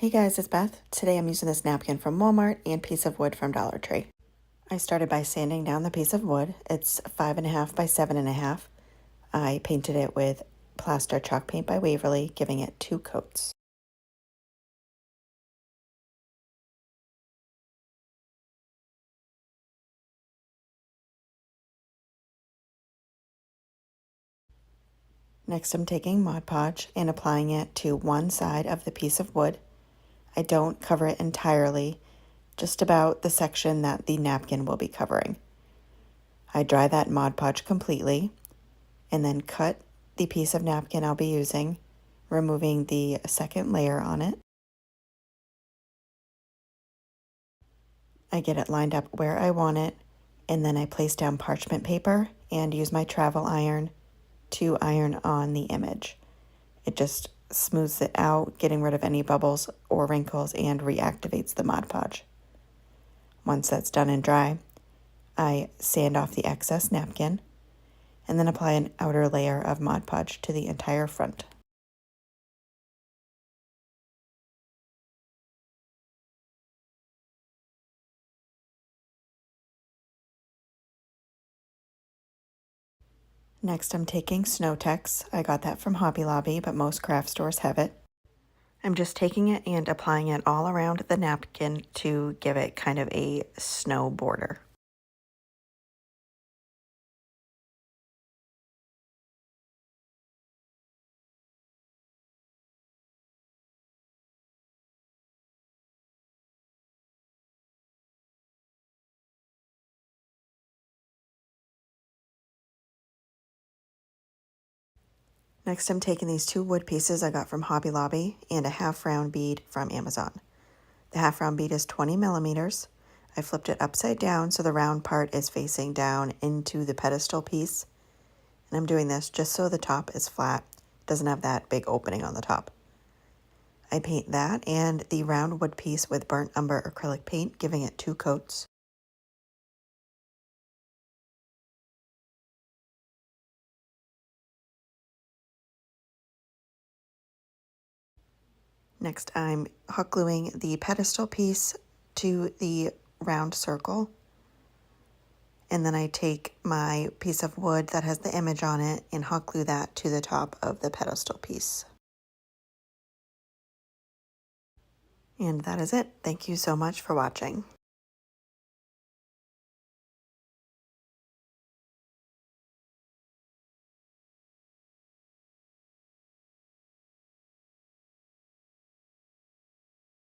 Hey guys, it's Beth. Today I'm using this napkin from Walmart and piece of wood from Dollar Tree. I started by sanding down the piece of wood. It's 5.5 by 7.5. I painted it with Plaster chalk paint by Waverly, giving it 2 coats. Next I'm taking Mod Podge and applying it to one side of the piece of wood. I don't cover it entirely, just about the section that the napkin will be covering. I dry that Mod Podge completely and then cut the piece of napkin I'll be using, removing the second layer on it. I get it lined up where I want it, and then I place down parchment paper and use my travel iron to iron on the image. It just smooths it out, getting rid of any bubbles or wrinkles, and reactivates the Mod Podge. Once that's done and dry, I sand off the excess napkin and then apply an outer layer of Mod Podge to the entire front. Next, I'm taking Snow Tex. I got that from Hobby Lobby, but most craft stores have it. I'm just taking it and applying it all around the napkin to give it kind of a snow border. Next, I'm taking these 2 wood pieces I got from Hobby Lobby and a half round bead from Amazon. The half round bead is 20 millimeters. I flipped it upside down so the round part is facing down into the pedestal piece. And I'm doing this just so the top is flat, doesn't have that big opening on the top. I paint that and the round wood piece with burnt umber acrylic paint, giving it 2 coats. Next, I'm hot gluing the pedestal piece to the round circle. And then I take my piece of wood that has the image on it and hot glue that to the top of the pedestal piece. And that is it. Thank you so much for watching.